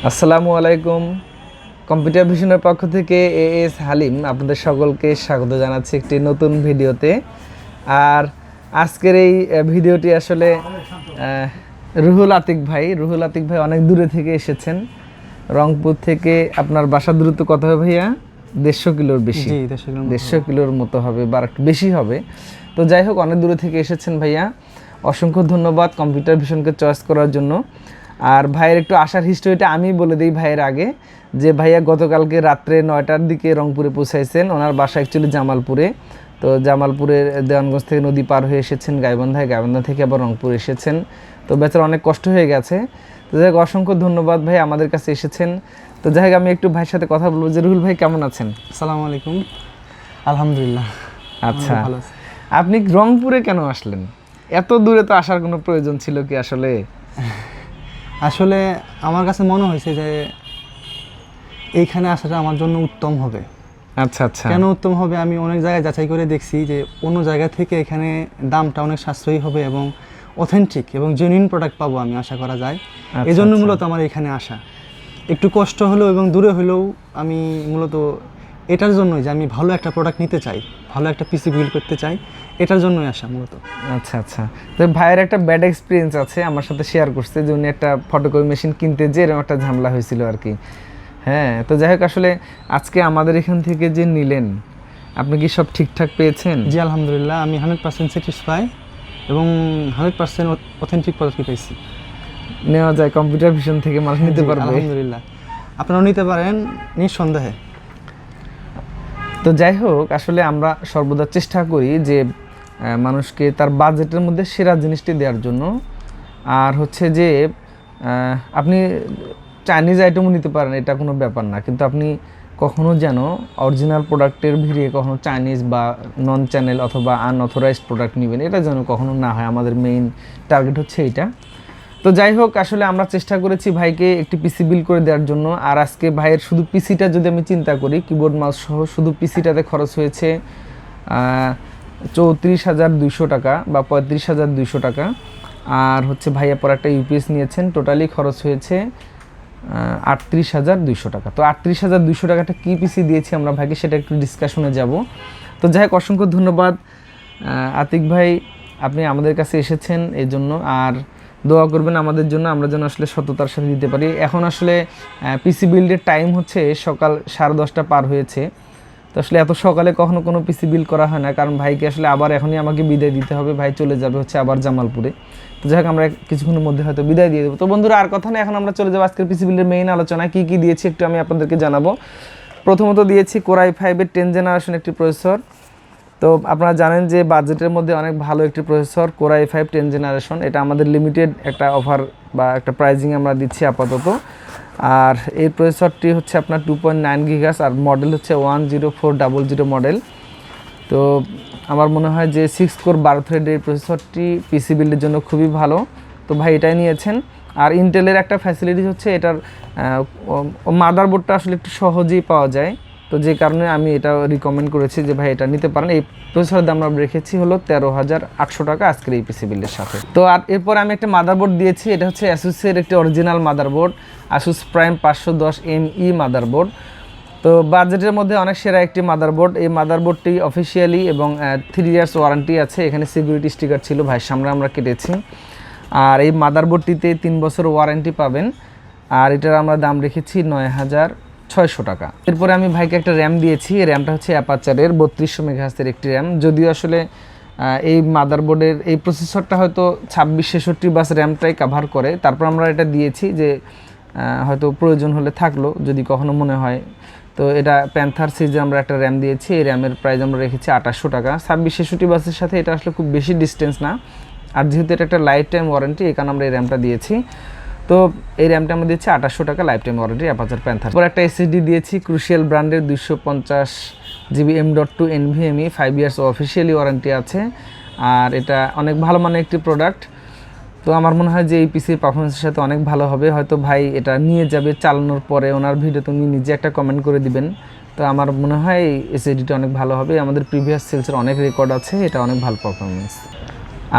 আসসালামু আলাইকুম। কম্পিউটার ভিশনের পক্ষ থেকে এএস হালিম আপনাদের সকলকে স্বাগত জানাচ্ছি একটি নতুন ভিডিওতে। আর আজকের এই ভিডিওটি আসলে রুহুল আতিক ভাই অনেক দূরে থেকে এসেছেন। রংপুর থেকে আপনার বাসা দূরত্ব কত হবে ভাইয়া? 150 কিলোর বেশি, 150 কিলোর মতো হবে বা একটু বেশি হবে। তো যাই হোক, অনেক দূরে থেকে এসেছেন ভাইয়া, অসংখ্য ধন্যবাদ কম্পিউটার ভিশনকে চয়েস করার জন্য। আর ভাইয়ের একটু আসার হিস্টোরিটা আমি বলে দিই ভাইয়ের আগে, যে ভাইয়া গতকালকে রাত্রে 9টার দিকে রংপুরে পৌঁছাইছেন। ওনার বাসা অ্যাকচুয়ালি জামালপুরে। তো জামালপুরের দেওয়ানগঞ্জ থেকে নদী পার হয়ে এসেছেন গাইবান্ধা থেকে আবার রংপুর এসেছেন। তো বেচারা অনেক কষ্ট হয়ে গেছে। তো যাই হোক, অসংখ্য ধন্যবাদ ভাই আমাদের কাছে এসেছেন। তো যাই হোক, আমি একটু ভাইয়ের সাথে কথা বলবো যে রুহুল ভাই কেমন আছেন? আসসালামু আলাইকুম। আলহামদুলিল্লাহ। আচ্ছা, আপনি রংপুরে কেন আসলেন? এত দূরে তো আসার কোনো প্রয়োজন ছিল কি আসলে? আসলে আমার কাছে মনে হয়েছে যে এইখানে আসাটা আমার জন্য উত্তম হবে। আচ্ছা আচ্ছা। কেন উত্তম হবে? আমি অনেক জায়গায় যাচাই করে দেখছি যে অন্য জায়গা থেকে এখানে দামটা অনেক সাশ্রয়ী হবে এবং অথেন্টিক এবং জেনুইন প্রোডাক্ট পাবো আমি আশা করা যায়। এই জন্য মূলত আমার এখানে আসা। একটু কষ্ট হলেও এবং দূরে হলেও আমি মূলত এটার জন্যই যে আমি ভালো একটা প্রোডাক্ট নিতে চাই, ভালো একটা পিসি বিল্ড করতে চাই, এটার জন্যই আসা মূলত। আচ্ছা আচ্ছা। তো ভাইয়ের একটা ব্যাড এক্সপিরিয়েন্স আছে, আমার সাথে শেয়ার করছে যে উনি একটা ফটোকপি মেশিন কিনতে যে এরকম একটা ঝামেলা হয়েছিল আর কি। হ্যাঁ, তো যাই হোক, আসলে আজকে আমাদের এখান থেকে যে নিলেন, আপনি কি সব ঠিকঠাক পেয়েছেন? জি আলহামদুলিল্লাহ, আমি 100% স্যাটিসফাই এবং 100% অথেন্টিক প্রোডাক্ট পেয়েছি। নেওয়া যায় কম্পিউটার ভিশন থেকে, মানুষ নিতে পারবে? আলহামদুলিল্লাহ, আপনারাও নিতে পারেন নিঃসন্দেহে। তো যাই হোক, আসলে আমরা সর্বদা চেষ্টা করি যে মানুষকে তার বাজেটের মধ্যে সেরা জিনিসটি দেওয়ার জন্য। আর হচ্ছে যে আপনি চাইনিজ আইটেমও নিতে পারেন, এটা কোনো ব্যাপার না, কিন্তু আপনি কখনো যেন অরিজিনাল প্রোডাক্টের ভিড়ে কখনো চাইনিজ বা নন চ্যানেল অথবা আনঅথরাইজড প্রোডাক্ট নেবেন, এটা যেন কখনো না হয়। আমাদের মেইন টার্গেট হচ্ছে এইটা। তো যাই হোক, আসলে আমরা চেষ্টা করেছি ভাইকে একটি পিসি বিল করে দেওয়ার জন্য। আর আজকে ভাইয়ের শুধু পিসিটা যদি আমি চিন্তা করি, কিবোর্ড মাউস সহ শুধু পিসিটাতে খরচ হয়েছে 34,200 টাকা বা 35,200 টাকা। আর হচ্ছে ভাইয়া পর একটা ইউপিএস নিয়েছেন, টোটালি খরচ হয়েছে 38,200 টাকা। তো 38,200 টাকাটা কী পিসি দিয়েছি আমরা ভাইকে, সেটা একটু ডিসকাশনে যাব। তো যাই হোক, অসংখ্য ধন্যবাদ আতিক ভাই, আপনি আমাদের কাছে এসেছেন এই জন্য। আর দোয়া করবেন আমাদের জন্য, আমরা যেন আসলে সততার সাথে দিতে পারি। এখন আসলে পিসি বিল্ডের টাইম হচ্ছে সকাল 10:30 পার হয়েছে। তো আসলে এত সকালে কখনো কোনো পিসি বিল্ড করা হয় না, কারণ ভাইকে আসলে আবার এখনই আমাকে বিদায় দিতে হবে। ভাই চলে যাবে হচ্ছে আবার জামালপুরে। তো যাই হোক, আমরা কিছুক্ষণের মধ্যে হয়তো বিদায় দিয়ে দেবো। তো বন্ধুরা, আর কথা না, এখন আমরা চলে যাবো আজকের পিসি বিল্ডের মেইন আলোচনায়। কী কী দিয়েছি একটু আমি আপনাদেরকে জানাবো। প্রথমত দিয়েছি Core i5-এর 10 জেনারেশন একটি প্রসেসর। তো আপনারা জানেন যে বাজেটের মধ্যে অনেক ভালো একটি প্রসেসর Core i5 10 জেনারেশন। এটা আমাদের লিমিটেড একটা অফার বা একটা প্রাইজিং আমরা দিচ্ছি আপাতত। আর এই প্রসেসরটি হচ্ছে আপনার 2.9 GHz আর মডেল হচ্ছে 10400 মডেল। তো আমার মনে হয় যে 6 কোর 12 থ্রেড এই প্রসেসরটি পিসি বিল্ডের জন্য খুবই ভালো। তো ভাই এটাই নিয়েছেন। আর ইন্টেলের একটা ফ্যাসিলিটি হচ্ছে এটার মাদারবোর্ডটা আসলে একটু সহজেই পাওয়া যায়। তো যে কারণে আমি এটা রিকমেন্ড করেছি যে ভাই এটা নিতে পারেন। এই প্রসেসরের দাম আমরা রেখেছি হলো 13,800 টাকা আজকের এই পিসি বিল্ডের সাথে। তো আর এরপর আমি একটা মাদারবোর্ড দিয়েছি, এটা হচ্ছে অ্যাসুসের একটি original motherboard, Asus Prime 510M-E motherboard. তো বাজেটের মধ্যে অনেক সেরা একটি মাদারবোর্ড। এই মাদারবোর্ডটি অফিসিয়ালি এবং 3 ইয়ার্স ওয়ারেন্টি আছে। এখানে সিকিউরিটি স্টিকার ছিল, ভাইয়ের সামনে আমরা কেটেছি। আর এই মাদারবোর্ডটিতে 3 বছর ওয়ারেন্টি পাবেন। আর এটার আমরা দাম রেখেছি 9,600 টাকা। এরপরে আমি ভাইকে একটা র্যাম দিয়েছি, এই র্যামটা হচ্ছে অ্যাপাচারের 3200 মেগাহার্জের একটি র্যাম। যদিও আসলে এই মাদারবোর্ডের এই প্রসেসরটা হয়তো 2666 বাস র্যামটাই কাভার করে, তারপর আমরা এটা দিয়েছি যে হয়তো প্রয়োজন হলে থাকলো যদি কখনো মনে হয়। তো এটা প্যান্থার সিরিজে আমরা একটা র্যাম দিয়েছি, এই র্যামের প্রাইস আমরা রেখেছি 2800 টাকা। 2666 বাসের সাথে এটা আসলে খুব বেশি ডিস্টেন্স না, আর যেহেতু এটা একটা লাইফ টাইম ওয়ারেন্টি, এই কারণে আমরা এই র্যামটা দিয়েছি। তো এই র্যামটা আমরা দিচ্ছি 2800 টাকা life time warranty aperture panther. পর একটা এসএসডি দিয়েছি ক্রুশিয়াল ব্র্যান্ডের 250GB M.2 Nvme, 5 years officially warranty আছে। আর এটা অনেক ভালো মানের একটি প্রোডাক্ট। তো আমার মনে হয় যে এই পিসির পারফরমেন্সের সাথে অনেক ভালো হবে। হয়তো ভাই এটা নিয়ে যাবে, চালানোর পরে ওনার ভিডিওতে উনি নিজে একটা কমেন্ট করে দিবেন। তো আমার মনে হয় এসএসডিটা অনেক ভালো হবে। আমাদের প্রিভিয়াস সেলসের অনেক রেকর্ড আছে, এটা অনেক ভালো পারফরমেন্স।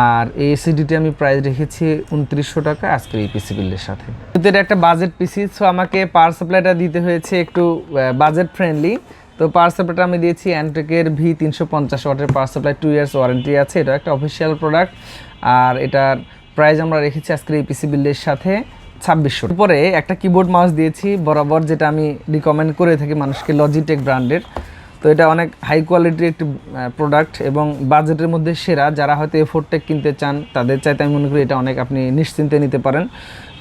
আর এই এসএসডিটি আমি প্রাইস রেখেছি 2900 টাকা আজকের এই পিসি বিল্ডের সাথে। তো এটা একটা বাজেট পিসি, সো আমাকে পাওয়ার সাপ্লাইটা দিতে হয়েছে একটু বাজেট ফ্রেন্ডলি। তো পাওয়ার সাপ্লাইটা আমি দিয়েছি অ্যান্টেকের V350 ওয়াটের পাওয়ার সাপ্লাই, 2 ইয়ার্স ওয়ারেন্টি আছে। এটা একটা অফিসিয়াল প্রোডাক্ট। আর এটার প্রাইস আমরা রেখেছি আজকের এই পিসি বিল্ডের সাথে 2600। পরে একটা কিবোর্ড মাউস দিয়েছি বরাবর, যেটা আমি রিকমেন্ড করে থাকি মানুষকে, লজিটেক ব্র্যান্ডের। তো এটা অনেক হাই কোয়ালিটির একটি প্রোডাক্ট এবং বাজেটের মধ্যে সেরা। যারা হয়তো এফোর্টটেক কিনতে চান তাদের চাইতে আমি মনে করি এটা অনেক আপনি নিশ্চিন্তে নিতে পারেন।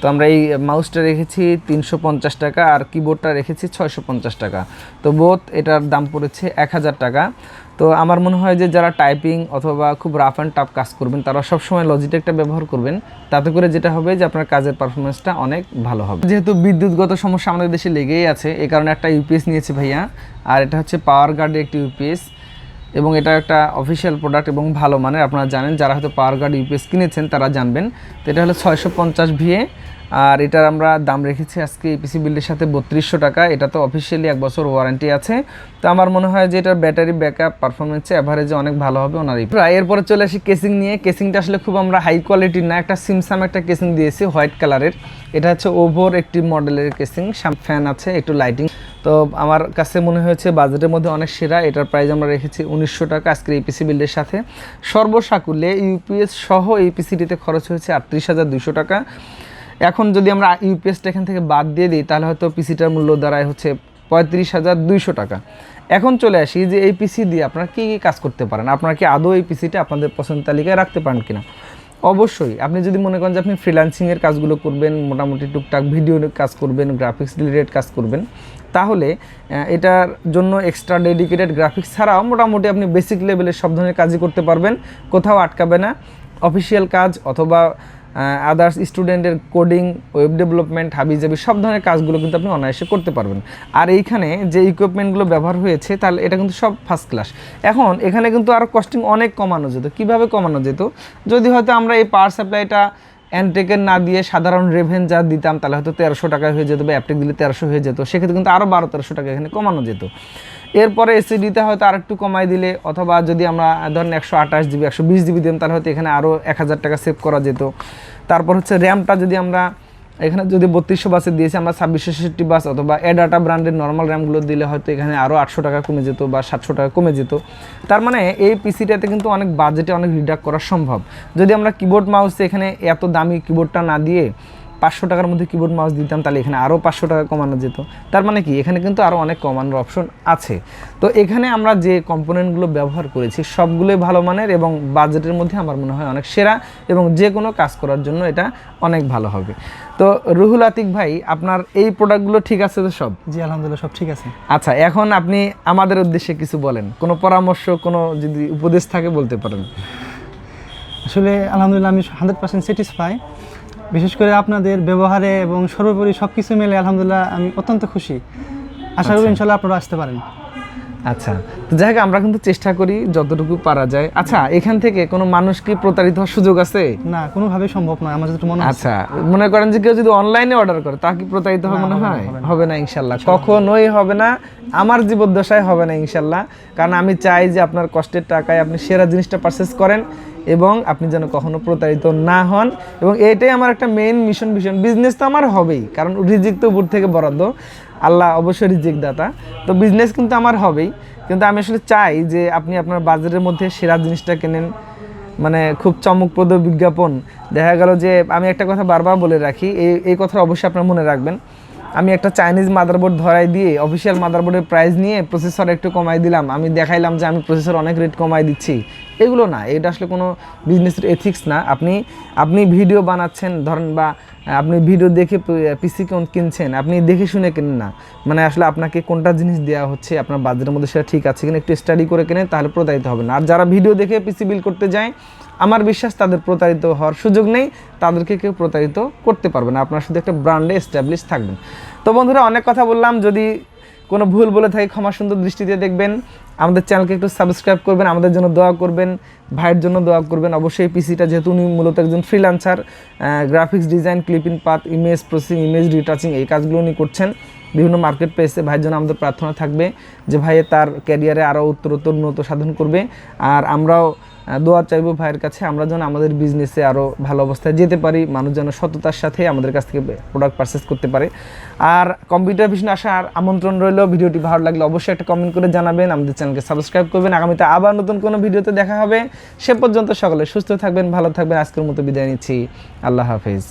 তো আমরা এই মাউসটা রেখেছি 350 টাকা আর কিবোর্ডটা রেখেছি 650 টাকা। তো বোথ এটার দাম পড়েছে 1000 টাকা। তো আমার মনে হয় যে যারা টাইপিং অথবা খুব রাফ অ্যান্ড টাফ কাজ করবেন তারা সবসময় লজিটেকটা ব্যবহার করবেন। তাতে করে যেটা হবে যে আপনার কাজের পারফরমেন্সটা অনেক ভালো হবে। যেহেতু বিদ্যুৎগত সমস্যা আমাদের দেশে লেগেই আছে, এই কারণে একটা ইউপিএস নিয়েছি ভাইয়া। আর এটা হচ্ছে পাওয়ার গার্ডের একটি ইউপিএস এবং এটা একটা অফিসিয়াল প্রোডাক্ট এবং ভালো মানের। আপনারা জানেন, যারা হয়তো পাওয়ার গার্ড ইউপিএস কিনেছেন তারা জানবেন। তো এটা হলো 650 VA আর এটার আমরা দাম রেখেছি আজকে এই পিসি বিল্ডের সাথে 3200 টাকা। এটা তো অফিসিয়ালি 1 বছর ওয়ারেন্টি আছে। তো আমার মনে হয় যে এটার ব্যাটারি ব্যাকআপ পারফরমেন্সে অ্যাভারেজে অনেক ভালো হবে ওনার। এরপরে চলে আসি কেসিং নিয়ে। কেসিংটা আসলে খুব আমরা হাই কোয়ালিটির না, একটা সিমসাম একটা কেসিং দিয়েছি হোয়াইট কালারের। এটা হচ্ছে ওভোর একটি মডেলের কেসিং, ফ্যান আছে, একটু লাইটিং। তো আমার কাছে মনে হয়েছে বাজেটের মধ্যে অনেক সেরা। এটার প্রাইস আমরা রেখেছি 1900 টাকা আজকের এই পিসি বিল্ডের সাথে। সর্বসাকুল্যে ইউপিএস সহ এই পিসিটিতে খরচ হয়েছে 38,200 টাকা। এখন যদি আমরা ইউপিএসটা এখান থেকে বাদ দিয়ে দিই তাহলে হয়তো পিসিটার মূল্য দাঁড়ায় হচ্ছে 35,200 টাকা। এখন চলে আসি যে এই পিসি দিয়ে আপনারা কী কী কাজ করতে পারেন, আপনারা কি আদৌ এই পিসিটা আপনাদের পছন্দ তালিকায় রাখতে পারেন কিনা। অবশ্যই আপনি যদি মনে করেন যে আপনি ফ্রিল্যান্সিংয়ের কাজগুলো করবেন, মোটামুটি টুকটাক ভিডিও কাজ করবেন, গ্রাফিক্স রিলেটেড কাজ করবেন, তাহলে এটার জন্য এক্সট্রা ডেডিকেটেড গ্রাফিক্স ছাড়াও মোটামুটি আপনি বেসিক লেভেলের সব ধরনের কাজই করতে পারবেন, কোথাও আটকাবে না। অফিসিয়াল কাজ অথবা আদার্স স্টুডেন্টের কোডিং, ওয়েব ডেভেলপমেন্ট, হাবিজাবি সব ধরনের কাজগুলো কিন্তু আপনি অনায়াসে করতে পারবেন। আর এইখানে যে ইকুইপমেন্টগুলো ব্যবহার হয়েছে তাহলে এটা কিন্তু সব ফার্স্ট ক্লাস। এখন এখানে কিন্তু আরও কস্টিং অনেক কমানো যেত। কীভাবে কমানো যেত? যদি হয়তো আমরা এই পাওয়ার সাপ্লাইটা অ্যান্টেকের না দিয়ে সাধারণ রেভেন যা দিতাম তাহলে হয়তো 1300 টাকা হয়ে যেত, বা অ্যাপটেক দিলে 1300 হয়ে যেত। সেক্ষেত্রে কিন্তু আরও 1200-1300 টাকা এখানে কমানো যেত। এরপরে এসএসডিতে হয়তো আরেকটু কমাই দিলে, অথবা যদি আমরা ধরেন 128 GB 120 GB দিতাম তাহলে হয়তো এখানে আরও 1000 টাকা সেভ করা যেত। তারপর হচ্ছে র্যামটা যদি আমরা এখানে যদি 3200 বাসে দিয়েছি, আমরা 2666 বাস অথবা এডাটা ব্র্যান্ডের নর্মাল র্যামগুলো দিলে হয়তো এখানে আরও 800 টাকা কমে যেত বা 700 টাকা কমে যেত। তার মানে এই পিসিটাতে কিন্তু অনেক বাজেটে অনেক রিডাক্ট করা সম্ভব। যদি আমরা কিবোর্ড মাউসে এখানে এত দামি কিবোর্ডটা না দিয়ে 500 টাকার মধ্যে কিবোর্ড মাউস দিতাম তাহলে এখানে আরও 500 টাকা কমানো যেত। তার মানে কি এখানে কিন্তু আরও অনেক কমানোর অপশন আছে। তো এখানে আমরা যে কম্পোনেন্টগুলো ব্যবহার করেছি সবগুলোই ভালো মানের এবং বাজেটের মধ্যে আমার মনে হয় অনেক সেরা, এবং যে কোনো কাজ করার জন্য এটা অনেক ভালো হবে। তো রুহুল আতিক ভাই, আপনার এই প্রোডাক্টগুলো ঠিক আছে তো সব? জি আলহামদুলিল্লাহ সব ঠিক আছে। আচ্ছা, এখন আপনি আমাদের উদ্দেশ্যে কিছু বলেন, কোনো পরামর্শ, কোনো যদি উপদেশ থাকে বলতে পারেন। আসলে আলহামদুলিল্লাহ আমি 100% স্যাটিসফাই, বিশেষ করে আপনাদের ব্যবহারে এবং সর্বোপরি সব কিছু মিলে আলহামদুলিল্লাহ আমি অত্যন্ত খুশি। আশা করি ইনশাল্লাহ আপনারা আসতে পারেন। আচ্ছা, তো যাই হোক আমরা কিন্তু চেষ্টা করি যতটুকু পারা যায়। আচ্ছা, এখান থেকে কোনো মানুষ কি প্রতারিত হওয়ার সুযোগ আছে? না, কোনোভাবেই সম্ভব নয় আমার যতটুকু মনে হয়। আচ্ছা, মনে করেন যে কেউ যদি অনলাইনে অর্ডার করে তা কি প্রতারিত হবে? মনে হয় হবে না, ইনশাল্লাহ কখনোই হবে না, আমার জীবদ্দশায় হবে না ইনশাল্লাহ। কারণ আমি চাই যে আপনার কষ্টের টাকায় আপনি সেরা জিনিসটা পারচেস করেন এবং আপনি যেন কখনো প্রতারিত না হন। এবং এটাই আমার একটা মেইন মিশন। বিজনেস তো আমার হবেই, কারণ রিজিক তো উপর থেকে বরাদ্দ, আল্লাহ অবশ্যই রিজিক দাতা। তো বিজনেস কিন্তু আমার হবেই, কিন্তু আমি আসলে চাই যে আপনি আপনার বাজারের মধ্যে সেরা জিনিসটা কেনেন। মানে খুব চমকপ্রদ বিজ্ঞাপন। দেখা গেল যে আমি একটা কথা বারবার বলে রাখি, এই কথা অবশ্যই আপনারা মনে রাখবেন। আমি একটা চাইনিজ মাদারবোর্ড ধরাই দিয়ে অফিসিয়াল মাদারবোর্ডের প্রাইস নিয়ে প্রসেসর একটু কমাই দিলাম, আমি দেখাইলাম যে আমি প্রসেসর অনেক রেট কমাই দিচ্ছি, এগুলো না, এটা আসলে কোনো বিজনেসের এথিক্স না। আপনি ভিডিও বানাচ্ছেন ধরেন, বা আপনি ভিডিও দেখে পিসি কিনছেন, আপনি দেখে শুনে কেনেন না। মানে আসলে আপনাকে কোনটা জিনিস দেওয়া হচ্ছে আপনার বাজেটের মধ্যে সেটা ঠিক আছে কিনা একটু স্টাডি করে কেনেন, তাহলে প্রতারিত হবে না। আর যারা ভিডিও দেখে পিসি বিল করতে যায়, আমার বিশ্বাস তাদের প্রতারিত হওয়ার সুযোগ নেই, তাদেরকে কেউ প্রতারিত করতে পারবে না। আপনার শুধু একটা ব্র্যান্ডে এস্টাবলিশ থাকবেন। তো বন্ধুরা, অনেক কথা বললাম, যদি কোনো ভুল বলে থাকি ক্ষমা সুন্দর দৃষ্টিতে দেখবেন। আমাদের চ্যানেলকে একটু সাবস্ক্রাইব করবেন, আমাদের জন্য দোয়া করবেন, ভাইয়ের জন্য দোয়া করবেন। অবশ্যই পিসিটা যেহেতু উনি মূলত একজন freelancer, graphics design, clipping path, image processing, image retouching এই কাজগুলো উনি করছেন। বিভিন্ন মার্কেট পেয়েছে। ভাইয়ের জন্য আমাদের প্রার্থনা থাকবে যে ভাইয়ে তার ক্যারিয়ারে আরও উত্তরোত্তর উন্নত সাধন করবে, আর আমরাও দোয়া চাইবো ভাইয়ের কাছে আমরা যেন আমাদের বিজনেসে আরও ভালো অবস্থায় যেতে পারি, মানুষ যেন সততার সাথে আমাদের কাছ থেকে প্রোডাক্ট পারচেস করতে পারে। আর কম্পিউটার ভিশনে আসার আমন্ত্রণ রইল। ভিডিওটি ভালো লাগলে অবশ্যই একটা কমেন্ট করে জানাবেন, আমাদের চ্যানেলকে সাবস্ক্রাইব করবেন। আগামীতে আবার নতুন কোনো ভিডিওতে দেখা হবে। সে পর্যন্ত সকলে সুস্থ থাকবেন, ভালো থাকবেন। আজকের মতো বিদায় নিচ্ছি। আল্লাহ হাফেজ।